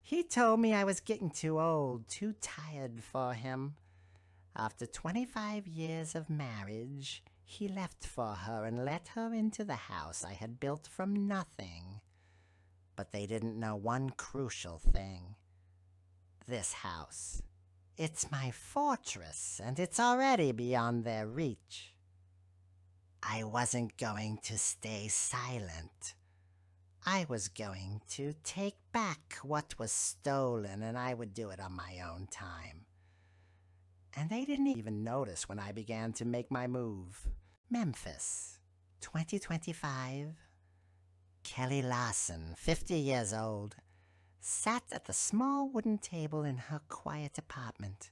He told me I was getting too old, too tired for him. After 25 years of marriage, he left for her and let her into the house I had built from nothing. But they didn't know one crucial thing. This house. It's my fortress, and it's already beyond their reach. I wasn't going to stay silent. I was going to take back what was stolen, and I would do it on my own time. And they didn't even notice when I began to make my move. Memphis, 2025. Kelly Larson, 50 years old, sat at the small wooden table in her quiet apartment.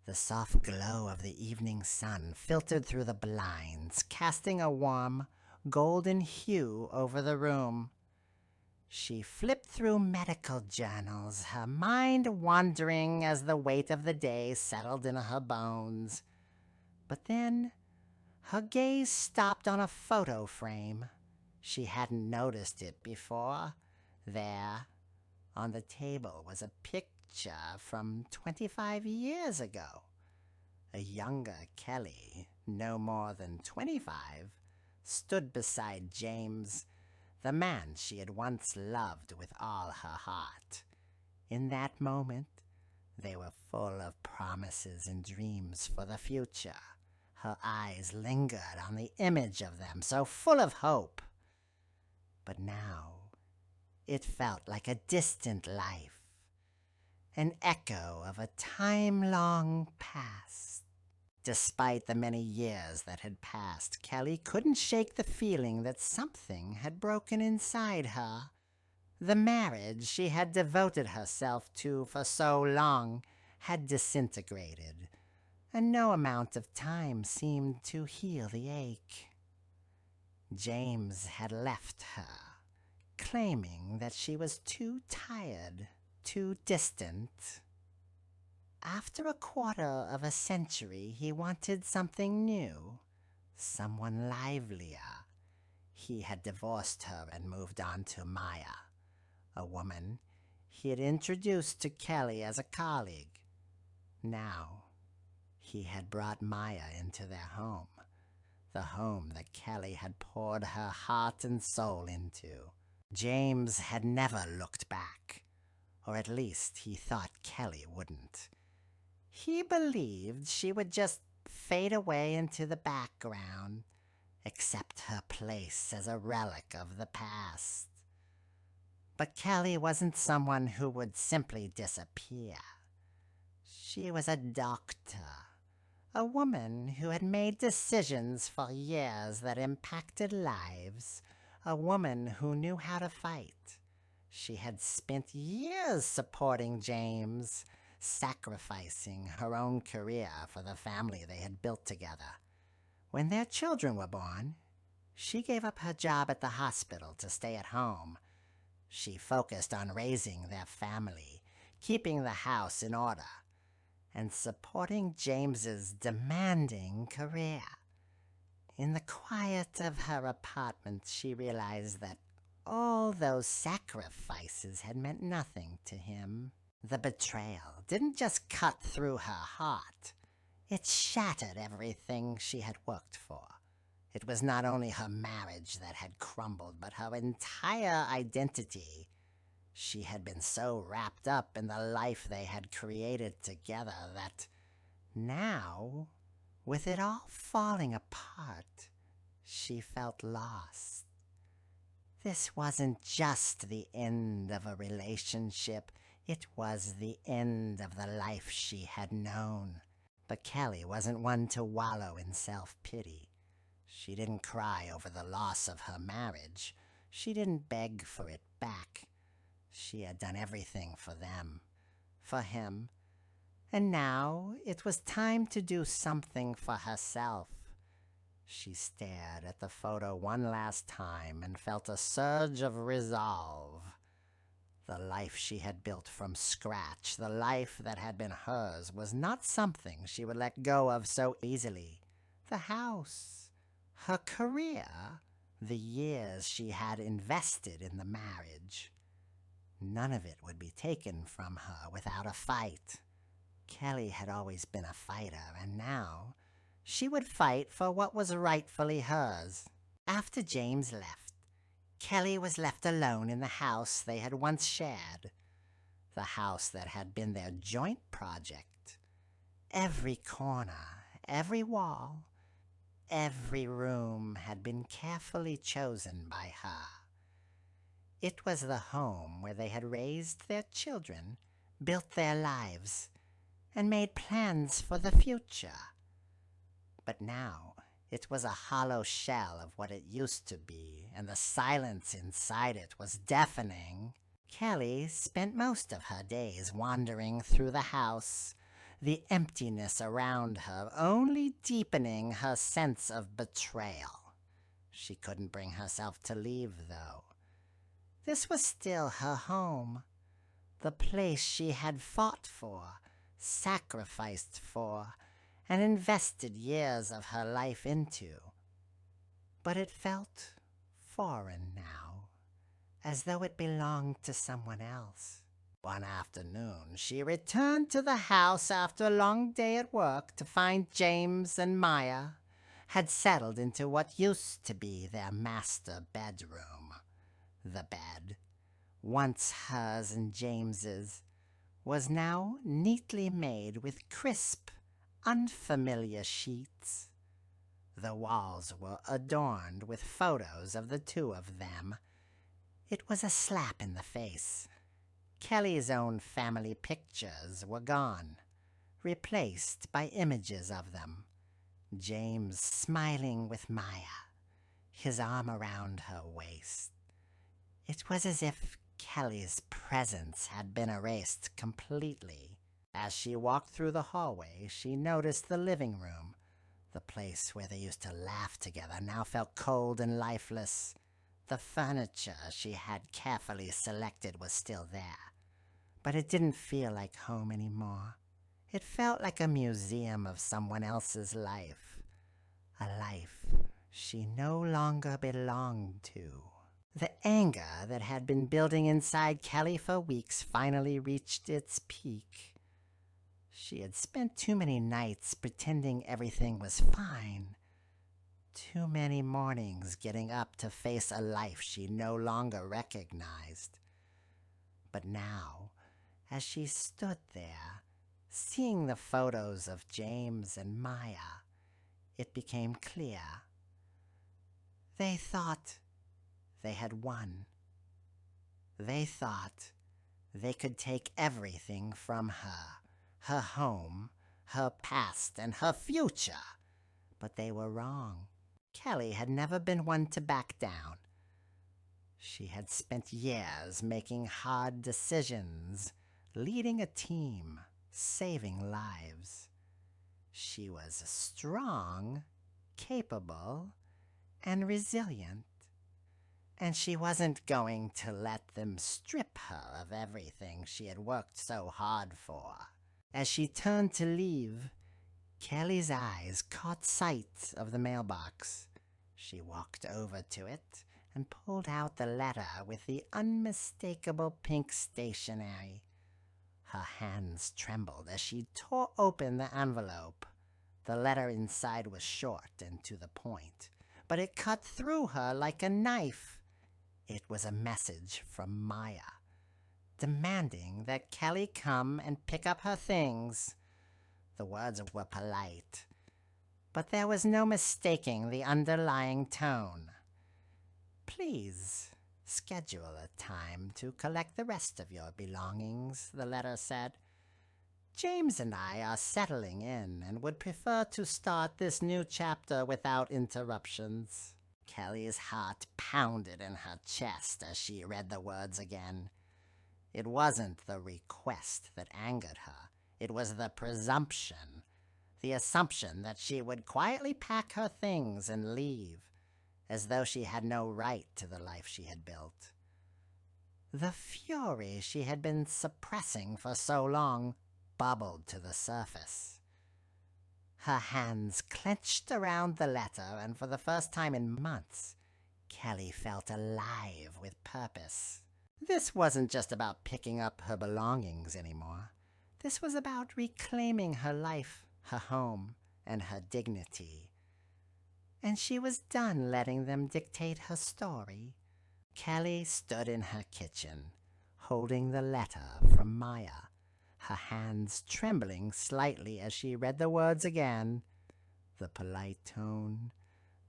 The soft glow of the evening sun filtered through the blinds, casting a warm, golden hue over the room. She flipped through medical journals, her mind wandering as the weight of the day settled in her bones. But then her gaze stopped on a photo frame. She hadn't noticed it before. There, on the table, was a picture from 25 years ago. A younger Kelly, no more than 25, stood beside James, the man she had once loved with all her heart. In that moment, they were full of promises and dreams for the future. Her eyes lingered on the image of them, so full of hope. But now, it felt like a distant life, an echo of a time long past. Despite the many years that had passed, Kelly couldn't shake the feeling that something had broken inside her. The marriage she had devoted herself to for so long had disintegrated, and no amount of time seemed to heal the ache. James had left her, claiming that she was too tired, too distant. After a quarter of a century, he wanted something new, someone livelier. He had divorced her and moved on to Maya, a woman he had introduced to Kelly as a colleague. Now, he had brought Maya into their home, the home that Kelly had poured her heart and soul into. James had never looked back, or at least he thought Kelly wouldn't. He believed she would just fade away into the background, accept her place as a relic of the past. But Kelly wasn't someone who would simply disappear. She was a doctor, a woman who had made decisions for years that impacted lives, a woman who knew how to fight. She had spent years supporting James, sacrificing her own career for the family they had built together. When their children were born, she gave up her job at the hospital to stay at home. She focused on raising their family, keeping the house in order, and supporting James's demanding career. In the quiet of her apartment, she realized that all those sacrifices had meant nothing to him. The betrayal didn't just cut through her heart. It shattered everything she had worked for. It was not only her marriage that had crumbled, but her entire identity. She had been so wrapped up in the life they had created together that now, with it all falling apart, she felt lost. This wasn't just the end of a relationship. It was the end of the life she had known. But Kelly wasn't one to wallow in self-pity. She didn't cry over the loss of her marriage. She didn't beg for it back. She had done everything for them, for him. And now it was time to do something for herself. She stared at the photo one last time and felt a surge of resolve. The life she had built from scratch, the life that had been hers, was not something she would let go of so easily. The house, her career, the years she had invested in the marriage. None of it would be taken from her without a fight. Kelly had always been a fighter, and now she would fight for what was rightfully hers. After James left, Kelly was left alone in the house they had once shared, the house that had been their joint project. Every corner, every wall, every room had been carefully chosen by her. It was the home where they had raised their children, built their lives, and made plans for the future. But now it was a hollow shell of what it used to be, and the silence inside it was deafening. Kelly spent most of her days wandering through the house, the emptiness around her only deepening her sense of betrayal. She couldn't bring herself to leave, though. This was still her home, the place she had fought for, sacrificed for, and invested years of her life into. But it felt foreign now, as though it belonged to someone else. One afternoon, she returned to the house after a long day at work to find James and Maya had settled into what used to be their master bedroom. The bed, once hers and James's, was now neatly made with crisp, unfamiliar sheets. The walls were adorned with photos of the two of them. It was a slap in the face. Kelly's own family pictures were gone, replaced by images of them. James smiling with Maya, his arm around her waist. It was as if Kelly's presence had been erased completely. As she walked through the hallway, she noticed the living room. The place where they used to laugh together now felt cold and lifeless. The furniture she had carefully selected was still there, but it didn't feel like home anymore. It felt like a museum of someone else's life, a life she no longer belonged to. The anger that had been building inside Kelly for weeks finally reached its peak. She had spent too many nights pretending everything was fine. Too many mornings getting up to face a life she no longer recognized. But now, as she stood there, seeing the photos of James and Maya, it became clear. They thought they had won. They thought they could take everything from her, her home, her past, and her future. But they were wrong. Kelly had never been one to back down. She had spent years making hard decisions, leading a team, saving lives. She was strong, capable, and resilient. And she wasn't going to let them strip her of everything she had worked so hard for. As she turned to leave, Kelly's eyes caught sight of the mailbox. She walked over to it and pulled out the letter with the unmistakable pink stationery. Her hands trembled as she tore open the envelope. The letter inside was short and to the point, but it cut through her like a knife. It was a message from Maya, demanding that Kelly come and pick up her things. The words were polite, but there was no mistaking the underlying tone. "Please schedule a time to collect the rest of your belongings," the letter said. "James and I are settling in and would prefer to start this new chapter without interruptions." Kelly's heart pounded in her chest as she read the words again. It wasn't the request that angered her. It was the presumption, the assumption that she would quietly pack her things and leave, as though she had no right to the life she had built. The fury she had been suppressing for so long bubbled to the surface. Her hands clenched around the letter, and for the first time in months, Kelly felt alive with purpose. This wasn't just about picking up her belongings anymore. This was about reclaiming her life, her home, and her dignity. And she was done letting them dictate her story. Kelly stood in her kitchen, holding the letter from Maya, her hands trembling slightly as she read the words again. The polite tone,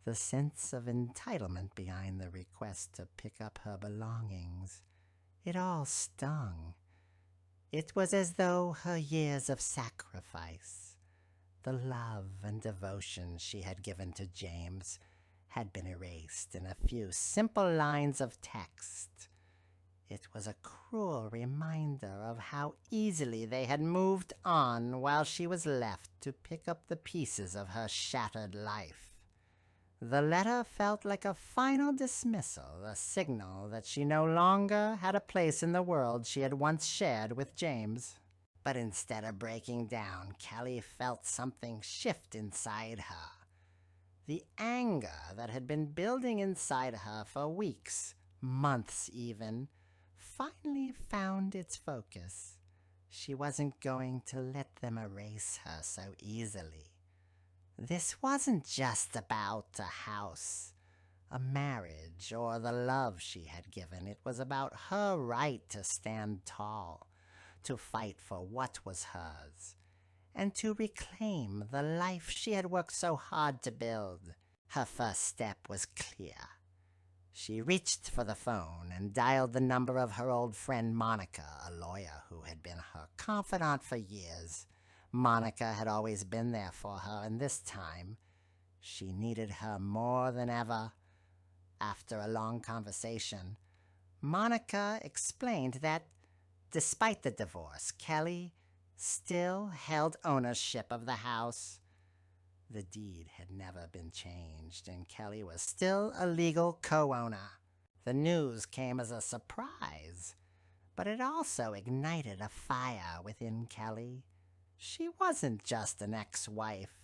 the sense of entitlement behind the request to pick up her belongings. It all stung. It was as though her years of sacrifice, the love and devotion she had given to James, had been erased in a few simple lines of text. It was a cruel reminder of how easily they had moved on while she was left to pick up the pieces of her shattered life. The letter felt like a final dismissal, a signal that she no longer had a place in the world she had once shared with James. But instead of breaking down, Kelly felt something shift inside her. The anger that had been building inside her for weeks, months even, finally found its focus. She wasn't going to let them erase her so easily. This wasn't just about a house, a marriage, or the love she had given. It was about her right to stand tall, to fight for what was hers, and to reclaim the life she had worked so hard to build. Her first step was clear. She reached for the phone and dialed the number of her old friend Monica, a lawyer who had been her confidant for years. Monica had always been there for her, and this time she needed her more than ever. After a long conversation, Monica explained that, despite the divorce, Kelly still held ownership of the house. The deed had never been changed, and Kelly was still a legal co-owner. The news came as a surprise, but it also ignited a fire within Kelly. She wasn't just an ex-wife,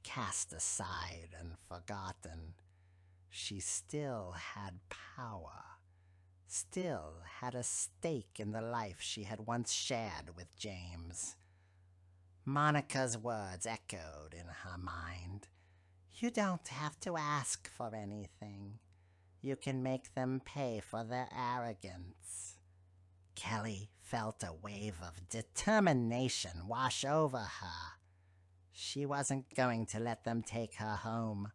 cast aside and forgotten. She still had power, still had a stake in the life she had once shared with James. Monica's words echoed in her mind. You don't have to ask for anything. You can make them pay for their arrogance. Kelly felt a wave of determination wash over her. She wasn't going to let them take her home,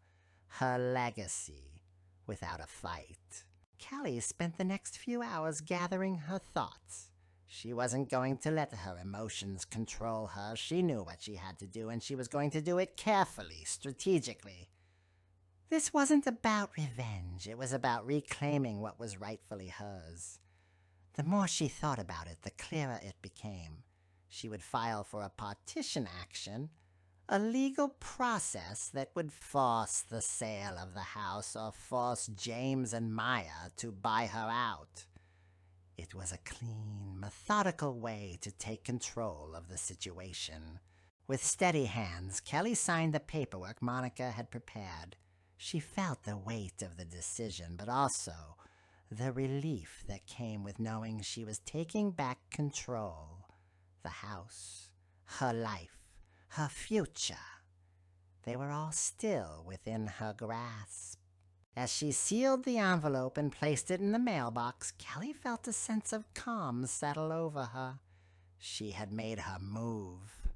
her legacy, without a fight. Kelly spent the next few hours gathering her thoughts. She wasn't going to let her emotions control her. She knew what she had to do, and she was going to do it carefully, strategically. This wasn't about revenge. It was about reclaiming what was rightfully hers. The more she thought about it, the clearer it became. She would file for a partition action, a legal process that would force the sale of the house or force James and Maya to buy her out. It was a clean, methodical way to take control of the situation. With steady hands, Kelly signed the paperwork Monica had prepared. She felt the weight of the decision, but also the relief that came with knowing she was taking back control. The house, her life, her future. They were all still within her grasp. As she sealed the envelope and placed it in the mailbox, Kelly felt a sense of calm settle over her. She had made her move.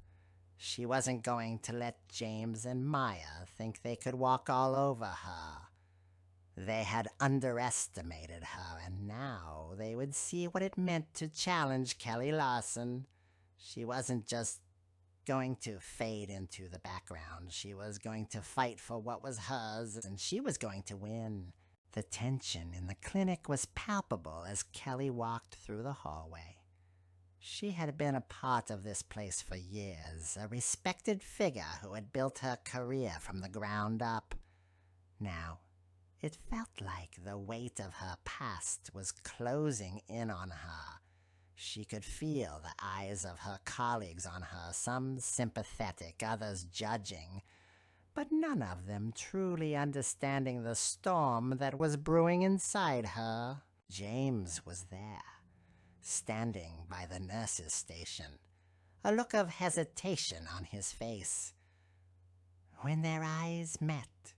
She wasn't going to let James and Maya think they could walk all over her. They had underestimated her, and now they would see what it meant to challenge Kelly Larson. She wasn't just going to fade into the background. She was going to fight for what was hers, and she was going to win. The tension in the clinic was palpable as Kelly walked through the hallway. She had been a part of this place for years, a respected figure who had built her career from the ground up. Now, it felt like the weight of her past was closing in on her. She could feel the eyes of her colleagues on her, some sympathetic, others judging, but none of them truly understanding the storm that was brewing inside her. James was there, standing by the nurse's station, a look of hesitation on his face. When their eyes met,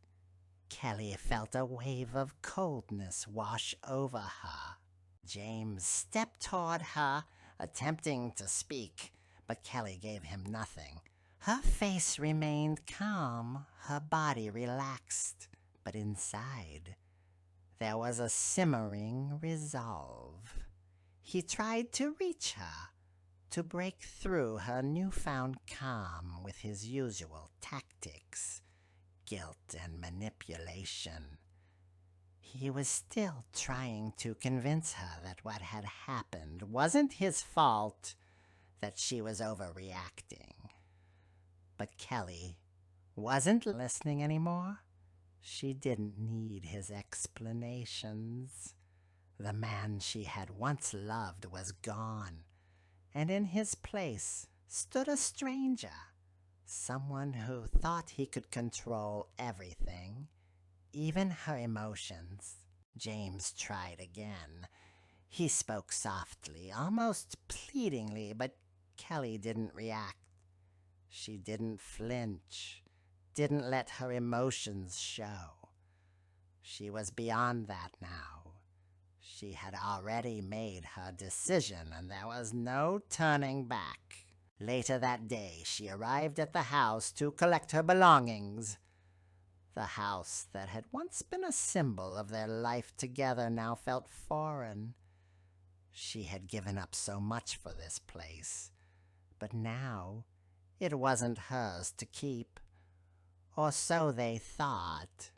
Kelly felt a wave of coldness wash over her. James stepped toward her, attempting to speak, but Kelly gave him nothing. Her face remained calm, her body relaxed, but inside there was a simmering resolve. He tried to reach her, to break through her newfound calm with his usual tactics, guilt and manipulation. He was still trying to convince her that what had happened wasn't his fault, that she was overreacting. But Kelly wasn't listening anymore. She didn't need his explanations. The man she had once loved was gone, and in his place stood a stranger, someone who thought he could control everything, even her emotions. James tried again. He spoke softly, almost pleadingly, but Kelly didn't react. She didn't flinch, didn't let her emotions show. She was beyond that now. She had already made her decision, and there was no turning back. Later that day, she arrived at the house to collect her belongings. The house that had once been a symbol of their life together now felt foreign. She had given up so much for this place, but now it wasn't hers to keep, or so they thought.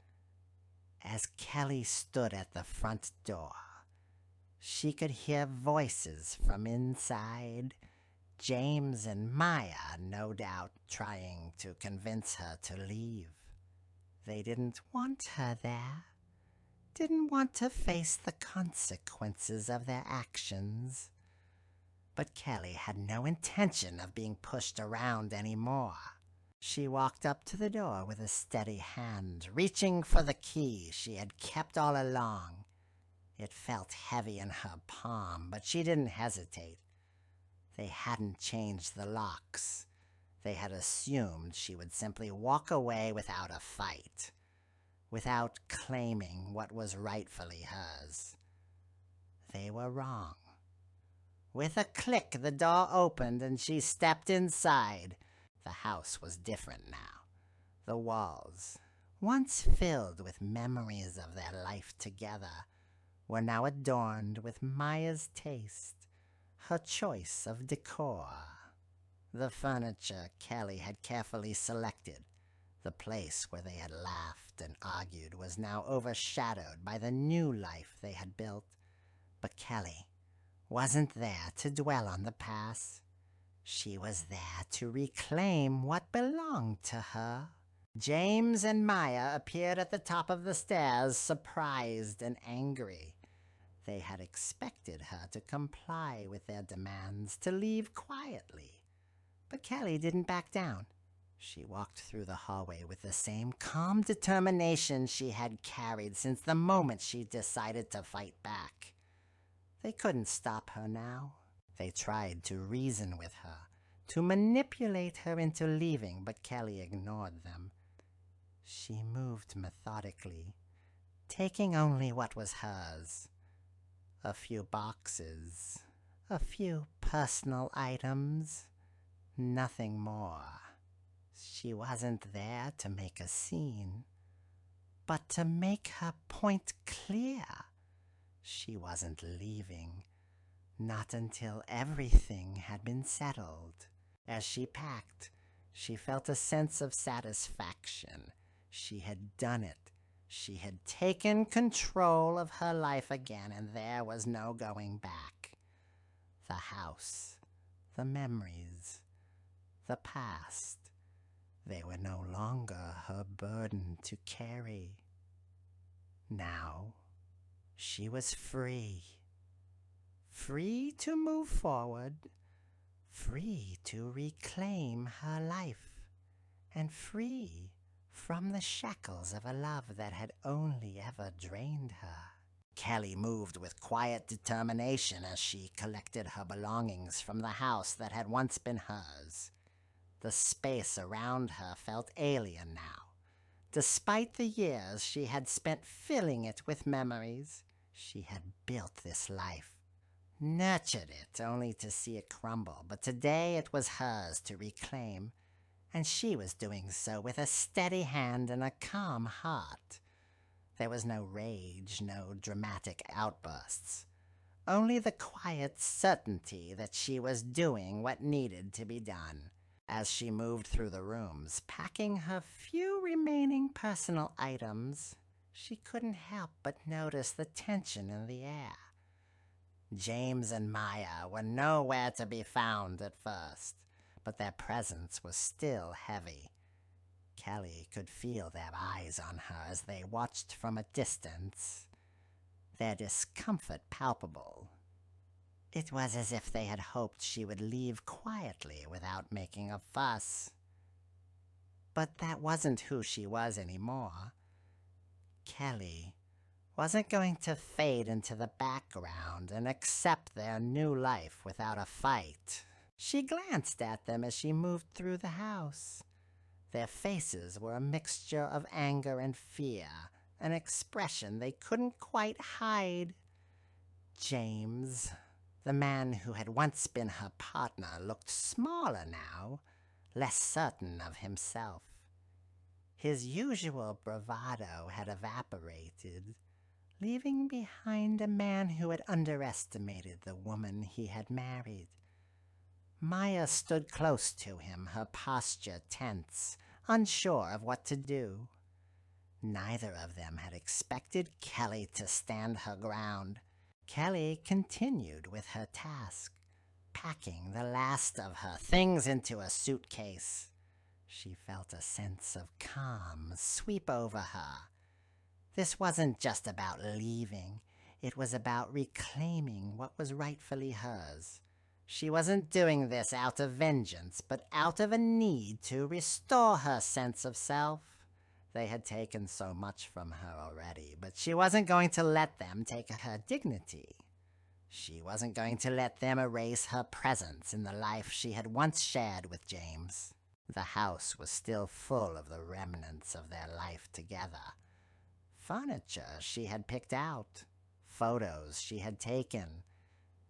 As Kelly stood at the front door, she could hear voices from inside. James and Maya, no doubt, trying to convince her to leave. They didn't want her there, didn't want to face the consequences of their actions. But Kelly had no intention of being pushed around anymore. She walked up to the door with a steady hand, reaching for the key she had kept all along. It felt heavy in her palm, but she didn't hesitate. They hadn't changed the locks. They had assumed she would simply walk away without a fight, without claiming what was rightfully hers. They were wrong. With a click, the door opened and she stepped inside. The house was different now. The walls, once filled with memories of their life together, were now adorned with Maya's taste, her choice of decor. The furniture Kelly had carefully selected, the place where they had laughed and argued, was now overshadowed by the new life they had built. But Kelly wasn't there to dwell on the past. She was there to reclaim what belonged to her. James and Maya appeared at the top of the stairs, surprised and angry. They had expected her to comply with their demands, to leave quietly. But Kelly didn't back down. She walked through the hallway with the same calm determination she had carried since the moment she decided to fight back. They couldn't stop her now. They tried to reason with her, to manipulate her into leaving, but Kelly ignored them. She moved methodically, taking only what was hers. A few boxes, a few personal items, nothing more. She wasn't there to make a scene, but to make her point clear. She wasn't leaving, not until everything had been settled. As she packed, she felt a sense of satisfaction. She had done it. She had taken control of her life again, and there was no going back. The house, the memories, the past, they were no longer her burden to carry. Now, she was free. Free to move forward, free to reclaim her life, and free from the shackles of a love that had only ever drained her. Kelly moved with quiet determination as she collected her belongings from the house that had once been hers. The space around her felt alien now. Despite the years she had spent filling it with memories, she had built this life, nurtured it only to see it crumble, but today it was hers to reclaim, and she was doing so with a steady hand and a calm heart. There was no rage, no dramatic outbursts, only the quiet certainty that she was doing what needed to be done. As she moved through the rooms, packing her few remaining personal items, she couldn't help but notice the tension in the air. James and Maya were nowhere to be found at first, but their presence was still heavy. Kelly could feel their eyes on her as they watched from a distance, their discomfort palpable. It was as if they had hoped she would leave quietly without making a fuss. But that wasn't who she was anymore. Kelly wasn't going to fade into the background and accept their new life without a fight. She glanced at them as she moved through the house. Their faces were a mixture of anger and fear, an expression they couldn't quite hide. James, the man who had once been her partner, looked smaller now, less certain of himself. His usual bravado had evaporated, leaving behind a man who had underestimated the woman he had married. Maya stood close to him, her posture tense, unsure of what to do. Neither of them had expected Kelly to stand her ground. Kelly continued with her task, packing the last of her things into a suitcase. She felt a sense of calm sweep over her. This wasn't just about leaving. It was about reclaiming what was rightfully hers. She wasn't doing this out of vengeance, but out of a need to restore her sense of self. They had taken so much from her already, but she wasn't going to let them take her dignity. She wasn't going to let them erase her presence in the life she had once shared with James. The house was still full of the remnants of their life together. Furniture she had picked out, photos she had taken,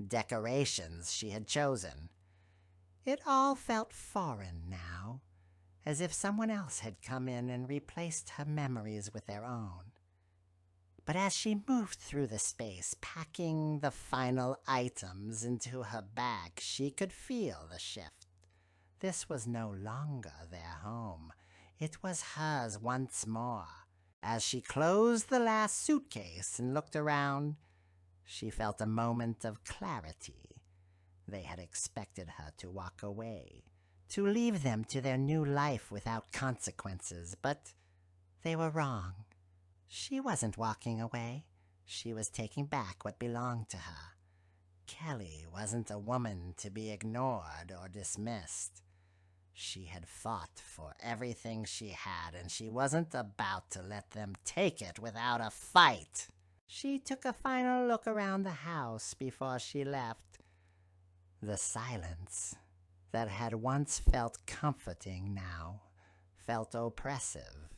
decorations she had chosen. It all felt foreign now, as if someone else had come in and replaced her memories with their own. But as she moved through the space, packing the final items into her bag, she could feel the shift. This was no longer their home. It was hers once more. As she closed the last suitcase and looked around, she felt a moment of clarity. They had expected her to walk away, to leave them to their new life without consequences, but they were wrong. She wasn't walking away. She was taking back what belonged to her. Kelly wasn't a woman to be ignored or dismissed. She had fought for everything she had, and she wasn't about to let them take it without a fight. She took a final look around the house before she left. The silence that had once felt comforting now felt oppressive.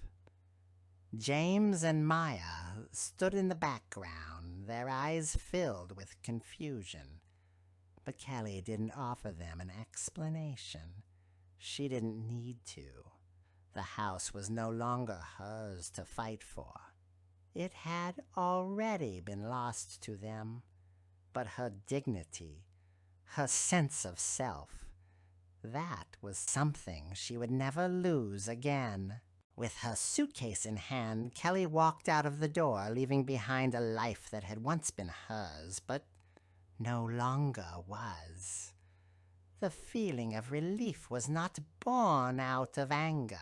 James and Maya stood in the background, their eyes filled with confusion. But Kelly didn't offer them an explanation. She didn't need to. The house was no longer hers to fight for. It had already been lost to them. But her dignity, her sense of self, that was something she would never lose again. With her suitcase in hand, Kelly walked out of the door, leaving behind a life that had once been hers, but no longer was. The feeling of relief was not born out of anger,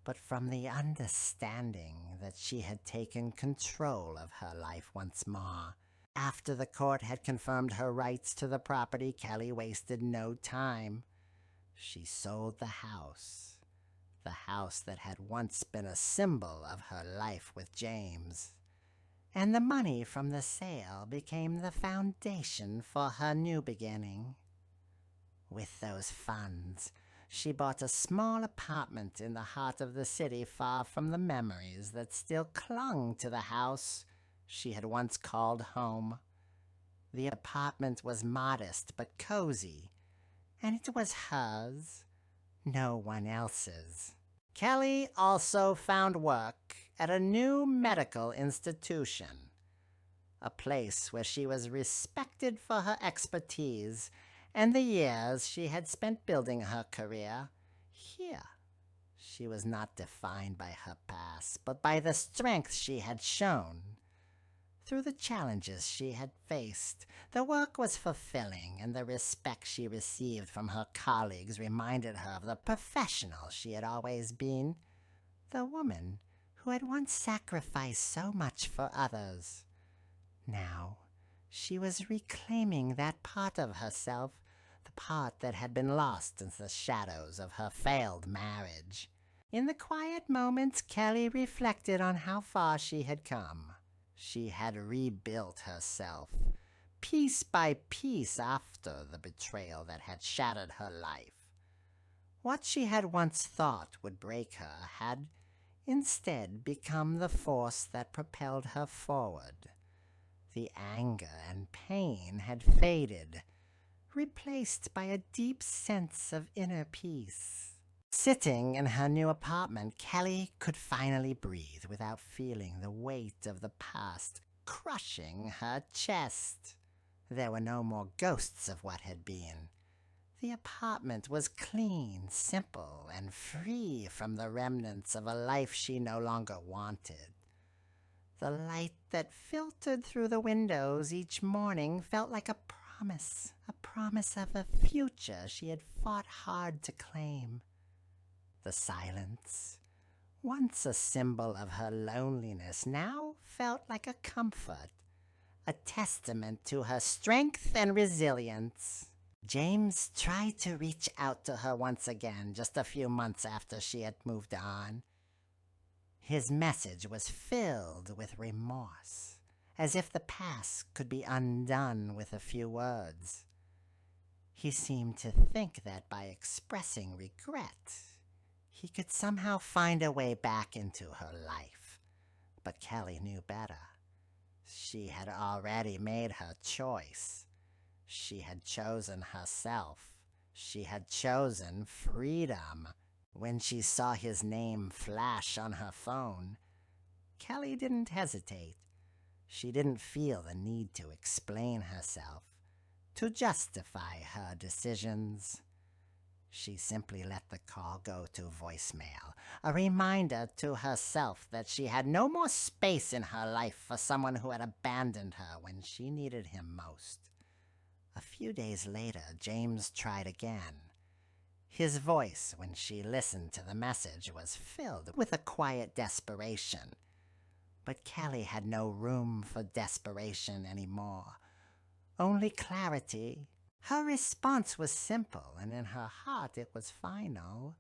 but from the understanding that she had taken control of her life once more. After the court had confirmed her rights to the property, Kelly wasted no time. She sold the house that had once been a symbol of her life with James. and the money from the sale became the foundation for her new beginning. With those funds, she bought a small apartment in the heart of the city, far from the memories that still clung to the house she had once called home. The apartment was modest but cozy, and it was hers, no one else's. Kelly also found work at a new medical institution, a place where she was respected for her expertise and the years she had spent building her career. Here, she was not defined by her past, but by the strength she had shown. Through the challenges she had faced, the work was fulfilling, and the respect she received from her colleagues reminded her of the professional she had always been, the woman who had once sacrificed so much for others. Now, she was reclaiming that part of herself, the part that had been lost in the shadows of her failed marriage. In the quiet moments, Kelly reflected on how far she had come. She had rebuilt herself, piece by piece, after the betrayal that had shattered her life. What she had once thought would break her had instead become the force that propelled her forward. The anger and pain had faded, replaced by a deep sense of inner peace. Sitting in her new apartment, Kelly could finally breathe without feeling the weight of the past crushing her chest. There were no more ghosts of what had been. The apartment was clean, simple, and free from the remnants of a life she no longer wanted. The light that filtered through the windows each morning felt like a promise of a future she had fought hard to claim. The silence, once a symbol of her loneliness, now felt like a comfort, a testament to her strength and resilience. James tried to reach out to her once again just a few months after she had moved on. His message was filled with remorse, as if the past could be undone with a few words. He seemed to think that by expressing regret, he could somehow find a way back into her life. But Kelly knew better. She had already made her choice. She had chosen herself. She had chosen freedom. When she saw his name flash on her phone, Kelly didn't hesitate. She didn't feel the need to explain herself, to justify her decisions. She simply let the call go to voicemail, a reminder to herself that she had no more space in her life for someone who had abandoned her when she needed him most. A few days later, James tried again. His voice, when she listened to the message, was filled with a quiet desperation. But Kelly had no room for desperation anymore, only clarity. Her response was simple, and in her heart it was final.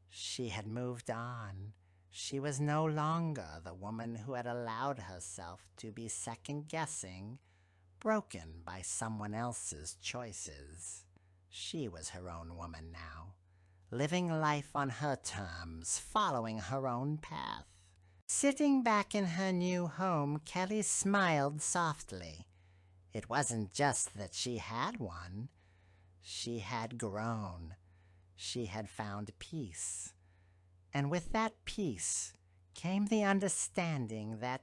She had moved on. She was no longer the woman who had allowed herself to be second-guessing, broken by someone else's choices. She was her own woman now, living life on her terms, following her own path. Sitting back in her new home, Kelly smiled softly. It wasn't just that she had one. She had grown. She had found peace. And with that peace came the understanding that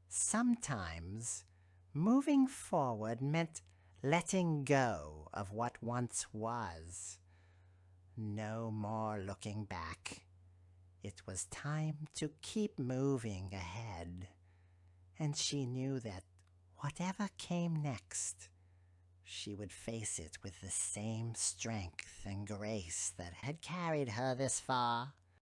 sometimes moving forward meant letting go of what once was. No more looking back. It was time to keep moving ahead. And she knew that whatever came next, she would face it with the same strength and grace that had carried her this far.